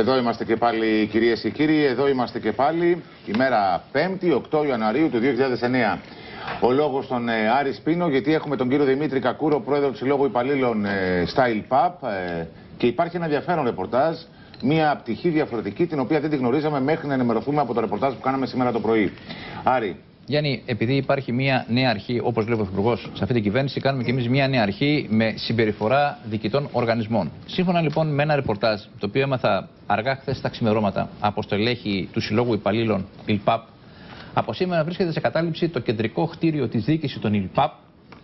Εδώ είμαστε και πάλι, κυρίες και κύριοι, εδώ είμαστε και πάλι, ημέρα 5η, 8 Ιανουαρίου του 2009. Ο λόγος στον Άρη Σπίνο, γιατί έχουμε τον κύριο Δημήτρη Κακούρο, πρόεδρο του Συλλόγου Υπαλλήλων Style Pub, και υπάρχει ένα ενδιαφέρον ρεπορτάζ, μια πτυχή διαφορετική, την οποία δεν τη γνωρίζαμε μέχρι να ενημερωθούμε από το ρεπορτάζ που κάναμε σήμερα το πρωί. Άρη. Γιάννη, επειδή υπάρχει μια νέα αρχή, όπως λέει ο Πρωθυπουργός, σε αυτή την κυβέρνηση, κάνουμε και εμείς μια νέα αρχή με συμπεριφορά διοικητών οργανισμών. Σύμφωνα λοιπόν με ένα ρεπορτάζ, το οποίο έμαθα αργά χθες στα ξημερώματα από στελέχη του Συλλόγου Υπαλλήλων ΙΛΠΑΠ, από σήμερα βρίσκεται σε κατάληψη το κεντρικό κτίριο της διοίκησης των ΙΛΠΑΠ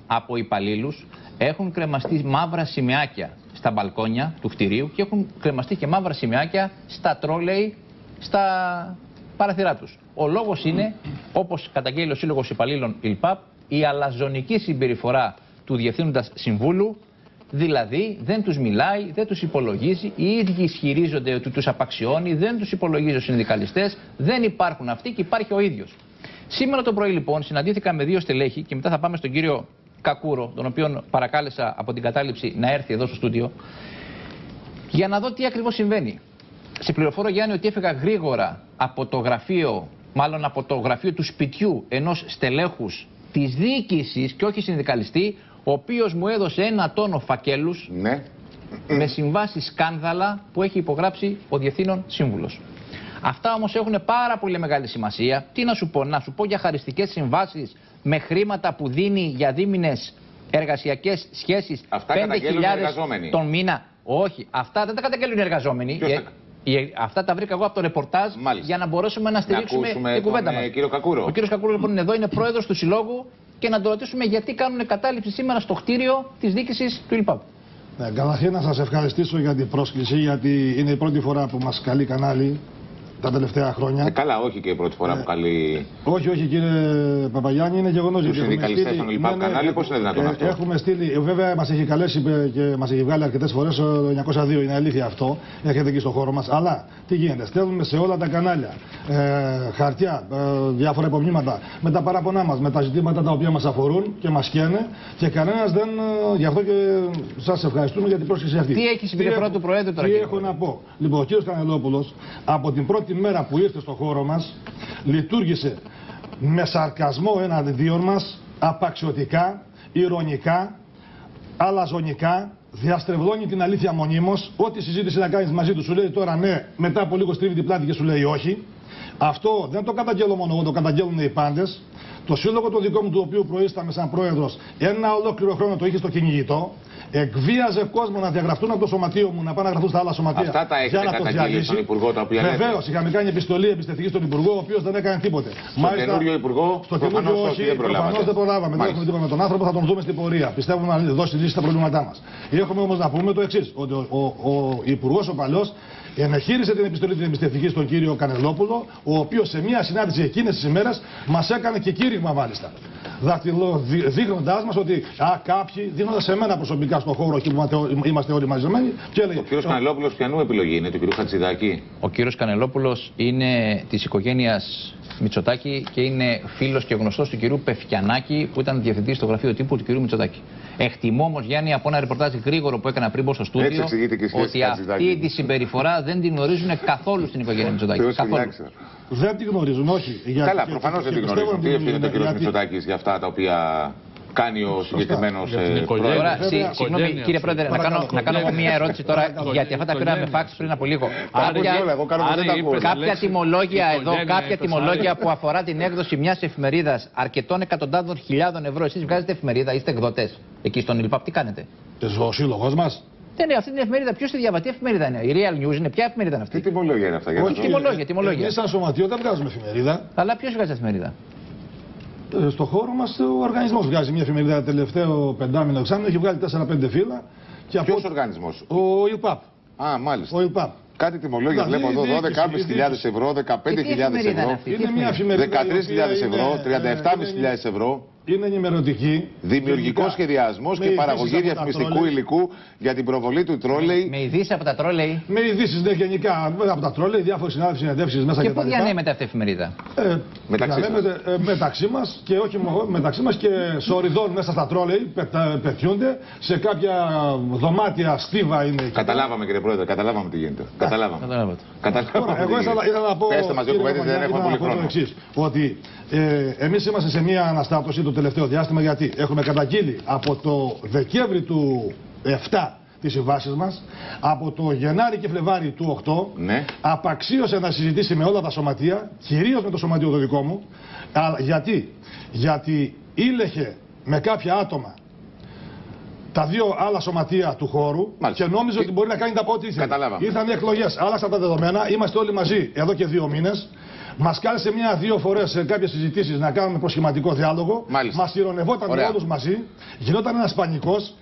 από υπαλλήλους. Έχουν κρεμαστεί μαύρα σημαίακια στα μπαλκόνια του κτιρίου και έχουν κρεμαστεί και μαύρα σημαίακια στα τρόλεϊ, στα παραθυρά τους. Ο λόγος είναι, όπως καταγγέλει ο Σύλλογος Υπαλλήλων ΙΛΠΑΠ, η αλαζονική συμπεριφορά του Διευθύνοντα Συμβούλου, δηλαδή δεν τους μιλάει, δεν τους υπολογίζει, οι ίδιοι ισχυρίζονται ότι τους απαξιώνει, δεν τους υπολογίζει os συνδικαλιστές, δεν υπάρχουν αυτοί και υπάρχει ο ίδιος. Σήμερα το πρωί λοιπόν συναντήθηκα με δύο στελέχη και μετά θα πάμε στον κύριο Κακούρο, τον οποίον παρακάλεσα από την κατάληψη να έρθει εδώ στο στούντιο, για να δω τι ακριβώς συμβαίνει. Σε πληροφορώ, Γιάννη, ότι έφυγα γρήγορα από το γραφείο, μάλλον από το γραφείο του σπιτιού ενός στελέχους της διοίκησης και όχι συνδικαλιστή, ο οποίος μου έδωσε 1 τόνο φακέλους, ναι, με συμβάσεις σκάνδαλα που έχει υπογράψει ο Διευθύνων Σύμβουλος. Αυτά όμως έχουν πάρα πολύ μεγάλη σημασία. Τι να σου πω για χαριστικές συμβάσεις με χρήματα που δίνει για δίμηνες εργασιακές σχέσεις, 5.000 τον μήνα. Όχι, αυτά δεν τα καταγγέλνουν οι εργαζόμενοι. Αυτά τα βρήκα εγώ από το ρεπορτάζ. Μάλιστα. Για να μπορέσουμε να στηρίξουμε την κουβέντα μας. Κύριο Κακούρο. Ο κύριος Κακούρο λοιπόν είναι εδώ, είναι πρόεδρος του Συλλόγου και να το ρωτήσουμε γιατί κάνουν κατάληψη σήμερα στο κτίριο της διοίκησης του ΙΛΠΑΠ. Ναι, καταρχήν να σας ευχαριστήσω για την πρόσκληση, γιατί είναι η πρώτη φορά που μας καλεί κανάλι τα τελευταία χρόνια. Καλά, όχι και η πρώτη φορά που καλεί. Όχι, κύριε Παπαγιάννη, είναι γεγονός. Τους συνδικαλιστές των ΙΛΠΑΠ κανάλι, πώς είναι δυνατόν αυτό? Έχουμε στείλει, βέβαια μας έχει καλέσει και μας έχει βγάλει αρκετές φορές ο 902, είναι αλήθεια αυτό. Έρχεται εκεί στο χώρο μας. Αλλά τι γίνεται, στέλνουμε σε όλα τα κανάλια χαρτιά, διάφορα υπομνήματα με τα παράπονά μας, με τα ζητήματα τα οποία μας αφορούν και μας καίνε και κανένας δεν. Γι' αυτό και σας ευχαριστούμε για την πρόσκληση αυτή. Τι έχει συμπεριφορά του Προέδρου τώρα? Τι έχω να πω. Λοιπόν, ο κύριος Κανελόπουλος από την πρώτη μέρα που ήρθε στο χώρο μας λειτουργήσε με σαρκασμό εναντίον μας, απαξιωτικά, ηρωνικά, αλαζονικά, διαστρεβλώνει την αλήθεια μονίμως. Ό,τι συζήτηση να κάνεις μαζί του σου λέει τώρα ναι, μετά από λίγο στρίβει την πλάτη και σου λέει όχι. Αυτό δεν το καταγγέλω μόνο εγώ, το καταγγέλνουν οι πάντες. Το σύλλογο το δικό μου, του οποίου προείσταμε σαν πρόεδρος, ένα ολόκληρο χρόνο το είχε στο κυνηγητό. Εκβίαζε κόσμο να διαγραφτούν από το σωματείο μου, να πάνε να γραφτούν στα άλλα σωματεία. Αυτά τα έχετε καταγγείλει στον Υπουργό, τα οποία λέτε? Βεβαίως, είχαμε κάνει επιστολή εμπιστευτική στον Υπουργό, ο οποίος δεν έκανε τίποτε. Στον καινούριο Υπουργό, στο καινούριο όχι, προφανώς δεν προλάβαμε. Δεν έχουμε τίποτα με τον άνθρωπο, θα τον δούμε στην πορεία. Πιστεύουμε να δώσει λύση στα προβλήματά μας. Έχουμε όμως να πούμε το εξής, ότι ο Υπουργός ο παλιός ενεχείρισε την επιστολή την εμπιστευτική στον κύριο Κανελόπουλο, ο οποίος σε μια συνάντηση εκείνες τις ημέρες μας έκανε και κήρυγμα μάλιστα. Δείχνοντάς μας ότι κάποιοι, δίνοντας σε μένα προσωπικά στον χώρο εκεί που είμαστε όλοι μαζεμένοι, και έλεγε. Ο κύριος Κανελόπουλος ποιανού επιλογή είναι, του κύριου Χατζηδάκη? Ο κύριος Κανελόπουλος είναι της οικογένειας Μητσοτάκη και είναι φίλος και γνωστός του κυρίου Πεφκιανάκη, που ήταν διευθυντής στο γραφείο τύπου του κυρίου Μητσοτάκη. Εκτιμώ όμως, Γιάννη, από ένα ρεπορτάζ γρήγορο που έκανα πριν μπω στο στούντιο, ότι αυτή τη συμπεριφορά δεν την γνωρίζουν καθόλου στην οικογένεια Μητσοτάκη. Δεν τη γνωρίζουν, όχι. Καλά, προφανώς δεν τη γνωρίζουν. Τι ευθύνεται ο κύριος Μητσοτάκης για αυτά τα οποία κάνει ο συγκεκριμένος πρόεδρος? Τώρα, συγγνώμη κύριε Πρόεδρε, να κάνω μια ερώτηση τώρα, γιατί αυτά τα πήραμε φάξ πριν από λίγο. Κάποια τιμολόγια εδώ, κάποια τιμολόγια που αφορά την έκδοση μιας εφημερίδας αρκετών εκατοντάδων χιλιάδων ευρώ. Εσείς βγάζετε εφημερίδα, είστε εκδοτές εκεί στον ΙΛΠΑΠ, τι κάνετε? Ο σύλλογος μας. Ναι, αυτή την εφημερίδα, ποιος τη διαβατεί, εφημερίδα είναι? Η Real News είναι, ποια εφημερίδα είναι αυτή? Τι τιμολόγια είναι αυτά? Όχι, τιμολόγια. Εμείς σαν σωματείο δεν βγάζουμε εφημερίδα. Αλλά ποιος βγάζει εφημερίδα? Στο χώρο μας ο οργανισμός βγάζει μια εφημερίδα τελευταίο 5μηνο εξάμηνο, έχει βγάλει 4-5 φύλλα. Ποιος οργανισμός? Ο ΙΛΠΑΠ. Α, μάλιστα. Ο ΙΛΠΑΠ. Κάτι τιμολόγια βλέπω εδώ, 12.500 ευρώ, 15.000 ευρώ, 13.000 ευρώ, 37.500 ευρώ. είναι ενημερωτική. Δημιουργικό σχεδιασμό και παραγωγή διαφημιστικού υλικού για την προβολή του τρόλεϊ. Με ειδήσεις από τα τρόλεϊ. Με ειδήσεις, ναι, γενικά από τα τρόλεϊ, διάφοροι συνάδελφοι συνεντεύξεις μέσα Και πού διανέμεται αυτή η εφημερίδα? Μεταξύ μας και όχι μόνο μεταξύ μας και σοριδών μέσα στα τρόλεϊ πετιούνται σε κάποια δωμάτια στίβα είναι. Καταλάβαμε, κύριε Πρόεδρε, καταλάβαμε τι γίνεται. Καταλάβαμε. Εγώ ήθελα να πω. Πέστε μας δύο κουβέντες, δεν έχουμε πολύ χρόνο. Ότι εμείς είμαστε σε μια αναστάτωση το τελευταίο διάστημα, γιατί έχουμε καταγγείλει από το Δεκέμβρη του 7 τις συμβάσεις μας, από το Γενάρη και Φλεβάρι του 8, ναι, απαξίωσε να συζητήσει με όλα τα σωματεία, κυρίως με το σωματείο το δικό μου. Γιατί ήλεχε με κάποια άτομα τα δύο άλλα σωματεία του χώρου. Μάλιστα. Και νόμιζε ότι μπορεί να κάνει τα ό,τι ήθελε. Ήρθαν οι εκλογές, άλλαξαν τα δεδομένα, είμαστε όλοι μαζί εδώ και 2 μήνες. Μας κάλεσε 1-2 φορές σε κάποιες συζητήσεις να κάνουμε προσχηματικό διάλογο. Μας ηρωνευόταν όλους μαζί, γινόταν ένας πανικός.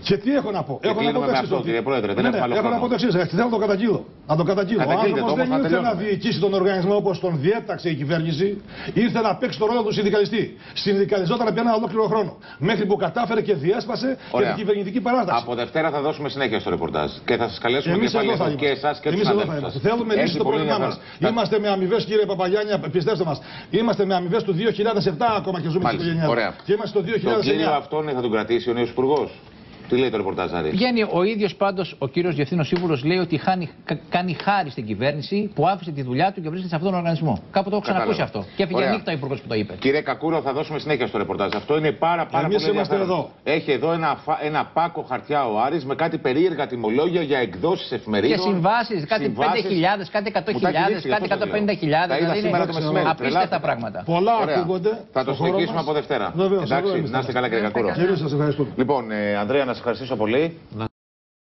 Και τι έχω να πω? Έχω να πω το εξής, κύριε Πρόεδρε, έχω να πω το εξής, θέλω να το καταγγείλω. Ο άνθρωπος δεν ήρθε να διοικήσει τον οργανισμό όπως τον διέταξε η κυβέρνηση, ήρθε να παίξει τον ρόλο του συνδικαλιστή. Συνδικαλιζόταν επί ένα ολόκληρο χρόνο. Μέχρι που κατάφερε και διέσπασε και την κυβερνητική παράταξη. Από Δευτέρα θα δώσουμε συνέχεια στο ρεπορτάζ και θα σας καλέσουμε και εσάς και τους συναδέλφους σας. Θέλουμε λύση στο πρόβλημά μας. Είμαστε με αμοιβές, κύριε Παπαγιάννη, πιστέψτε μας. Είμαστε με αμοιβές του 2007 ακόμα και ζούμε στην οικογένειά. Και είμαστε το 2009. Το κύριο αυτόν θα τον κρατήσει ο νέος υπουργός? Τι λέει το ρεπορτάζ, Άρη? Βγαίνει ο ίδιος πάντως ο κύριος Διευθύνων Σύμβουλος, λέει ότι κάνει χάρη στην κυβέρνηση που άφησε τη δουλειά του και βρίσκεται σε αυτόν τον οργανισμό. Κάπου το έχω ξανακούσει αυτό. Και έφυγε νύχτα ο υπουργός που το είπε. Κύριε Κακούρο, θα δώσουμε συνέχεια στο ρεπορτάζ. Αυτό είναι πάρα πολύ ενδιαφέρον. Έχει εδώ ένα πάκο χαρτιά ο Άρης με κάτι περίεργα τιμολόγια για εκδόσεις εφημερίδων. Και συμβάσεις, κάτι 5.000, κάτι 100.000, κάτι 150.000. Δηλαδή είναι απίστευτα πράγματα. Πολλά ακούγονται. Θα το συνεχίσουμε από Δευτέρα. Εντάξει, να είστε καλά, κύριε Κακούρο. Λοιπόν, Ανδρέα, να σας ευχαριστήσω πολύ.